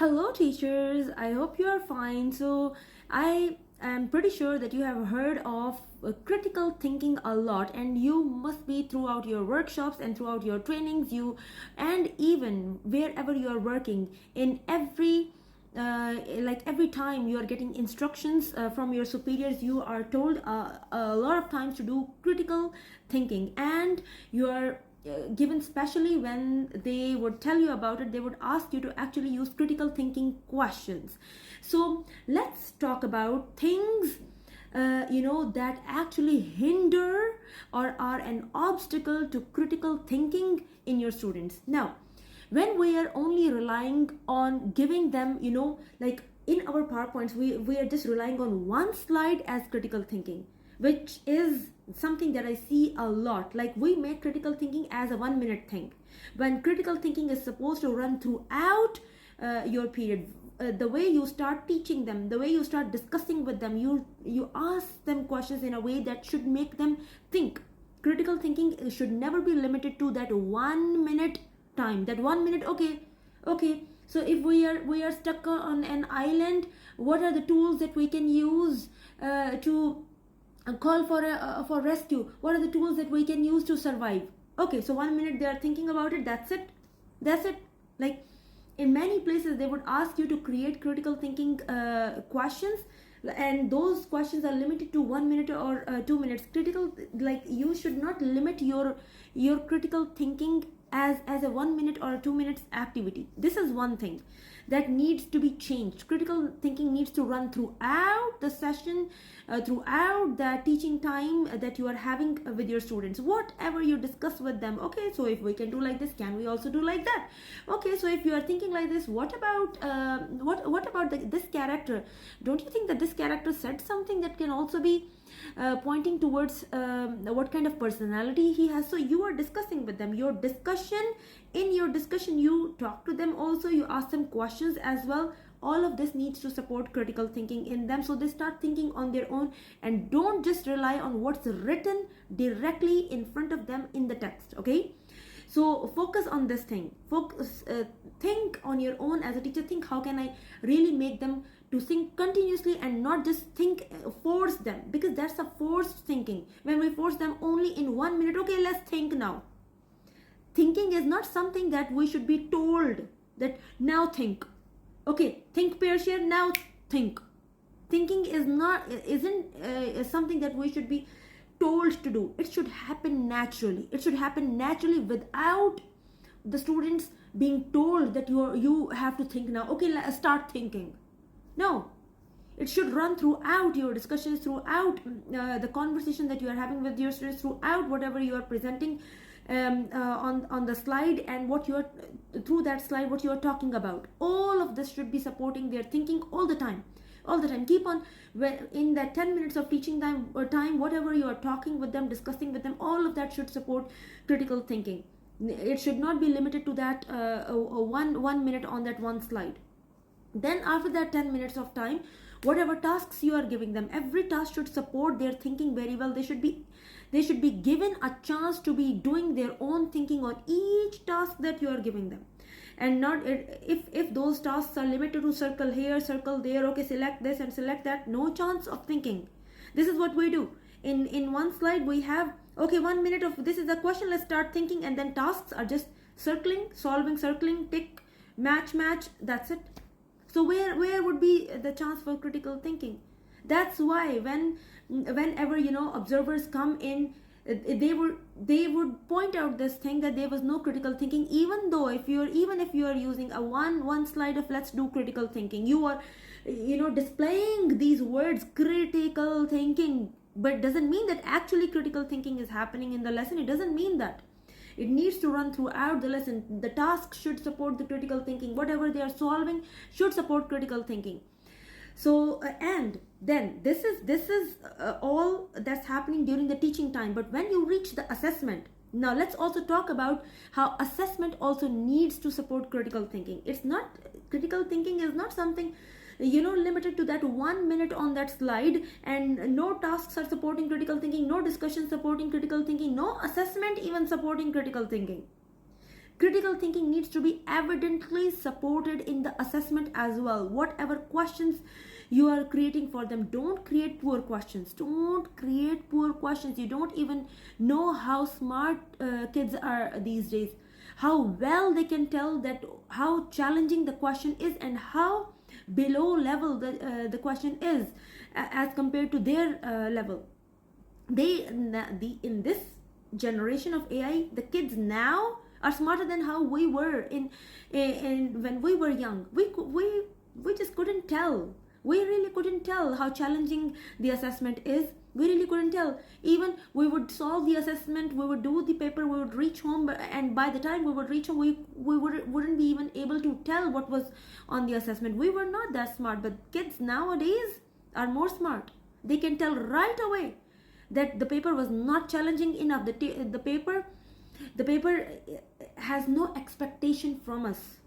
Hello, teachers. I hope you are fine. So, I am pretty sure that you have heard of critical thinking a lot, and you must be throughout your workshops and throughout your trainings, and even wherever you are working, in every time you are getting instructions from your superiors, you are told a lot of times to do critical thinking, and you are given, especially when they would tell you about it, they would ask you to actually use critical thinking questions. So let's talk about things that actually hinder or are an obstacle to critical thinking in your students. Now, when we are only relying on giving them, like in our PowerPoints, we are just relying on one slide as critical thinking, which is something that I see a lot. Like, we make critical thinking as a 1 minute thing, when critical thinking is supposed to run throughout your period. The way you start teaching them, the way you start discussing with them, you ask them questions in a way that should make them think. Critical thinking should never be limited to that 1 minute time. That 1 minute, okay. So if we are stuck on an island, what are the tools that we can use to call for rescue? What are the tools that we can use to survive? Okay, so 1 minute they are thinking about it. That's it. Like, in many places they would ask you to create critical thinking questions, and those questions are limited to 1 minute or 2 minutes. Critical, like, you should not limit your critical thinking as a 1 minute or 2 minutes activity. This is one thing that needs to be changed. Critical thinking needs to run throughout the session, throughout the teaching time that you are having with your students. Whatever you discuss with them, okay, so if we can do like this, can we also do like that? Okay, so if you are thinking like this, what about this character? Don't you think that this character said something that can also be pointing towards what kind of personality he has? So you are discussing with them. In your discussion, you talk to them also, you ask them questions as well. All of this needs to support critical thinking in them, so they start thinking on their own and don't just rely on what's written directly in front of them in the text. Okay, so focus on this thing. Think on your own as a teacher. Think, how can I really make them to think continuously and not just think, force them, because that's a forced thinking. When we force them only in 1 minute, okay, let's think now. Thinking is not something that we should be told that now think. Okay, think, Persia, now think. Thinking isn't something that we should be told to do. It should happen naturally. It should happen naturally without the students being told that you have to think now. Okay, let's start thinking. No, it should run throughout your discussions, throughout the conversation that you are having with your students, throughout whatever you are presenting on the slide, and what you are through that slide, what you are talking about. All of this should be supporting their thinking all the time. Keep on, in that 10 minutes of teaching time, whatever you are talking with them, discussing with them, all of that should support critical thinking. It should not be limited to that 1 minute on that one slide. Then after that 10 minutes of time, whatever tasks you are giving them, every task should support their thinking very well. They should be given a chance to be doing their own thinking on each task that you are giving them, and not, if those tasks are limited to circle here, circle there, okay, select this and select that, no chance of thinking. This is what we do. In one slide we have, okay, 1 minute of this is the question, let's start thinking, and then tasks are just circling, solving, circling, tick, match, that's it. So where would be the chance for critical thinking? That's why whenever observers come in, they would point out this thing, that there was no critical thinking. Even if you are using a one slide of let's do critical thinking, you are displaying these words, critical thinking, but doesn't mean that actually critical thinking is happening in the lesson. It doesn't mean that. It needs to run throughout the lesson. The task should support the critical thinking. Whatever they are solving should support critical thinking. So and then this is all that's happening during the teaching time. But when you reach the assessment, now let's also talk about how assessment also needs to support critical thinking. Critical thinking is not something limited to that 1 minute on that slide, and no tasks are supporting critical thinking, no discussion supporting critical thinking, no assessment even supporting critical thinking. Critical thinking needs to be evidently supported in the assessment as well. Whatever questions you are creating for them, don't create poor questions. Don't create poor questions. You don't even know how smart kids are these days, how well they can tell that how challenging the question is and how below level the question is as compared to their level. In this generation of AI, the kids now are smarter than how we were in when we were young. We just couldn't tell. We really couldn't tell how challenging the assessment is. We really couldn't tell. Even we would solve the assessment, we would do the paper, we would reach home, and by the time we would reach home, we wouldn't be even able to tell what was on the assessment. We were not that smart, but kids nowadays are more smart. They can tell right away that the paper was not challenging enough. The paper has no expectation from us.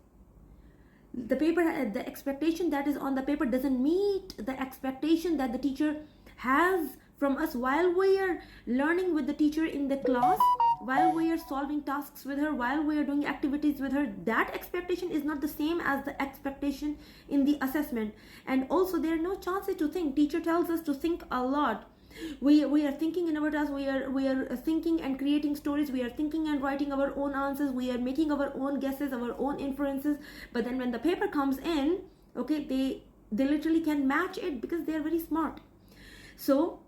The expectation that is on the paper doesn't meet the expectation that the teacher has from us while we are learning with the teacher in the class, while we are solving tasks with her, while we are doing activities with her. That expectation is not the same as the expectation in the assessment. And also there are no chances to think. Teacher tells us to think a lot. We are thinking in our task. We are thinking and creating stories. We are thinking and writing our own answers. We are making our own guesses, our own inferences. But then when the paper comes in, okay, they literally can match it because they are very smart. So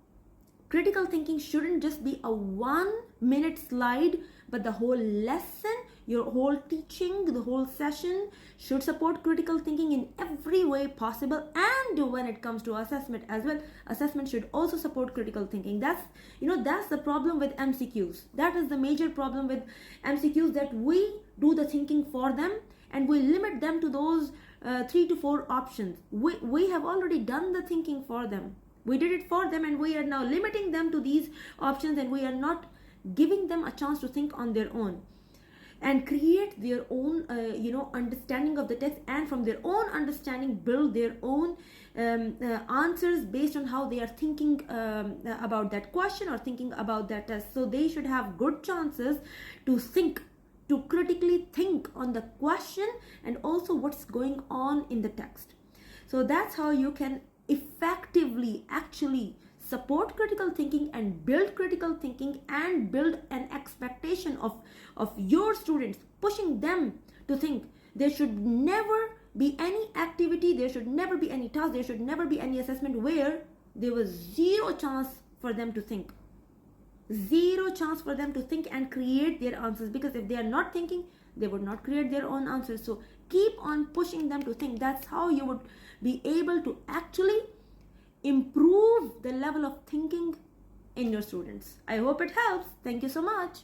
critical thinking shouldn't just be a 1-minute slide, but the whole lesson, your whole teaching, the whole session should support critical thinking in every way possible. And when it comes to assessment as well, assessment should also support critical thinking. That's the problem with MCQs. That is the major problem with MCQs, that we do the thinking for them and we limit them to those 3 to 4 options. We have already done the thinking for them. We did it for them, and we are now limiting them to these options, and we are not giving them a chance to think on their own and create their own understanding of the text, and from their own understanding build their own answers based on how they are thinking about that question or thinking about that test. So they should have good chances to think, to critically think on the question and also what's going on in the text. So that's how you can effectively actually support critical thinking and build critical thinking and build an expectation of your students, pushing them to think. There should never be any activity, there should never be any task, there should never be any assessment where there was zero chance for them to think. Zero chance for them to think and create their answers, because if they are not thinking, they would not create their own answers. So keep on pushing them to think. That's how you would be able to actually improve the level of thinking in your students. I hope it helps. Thank you so much.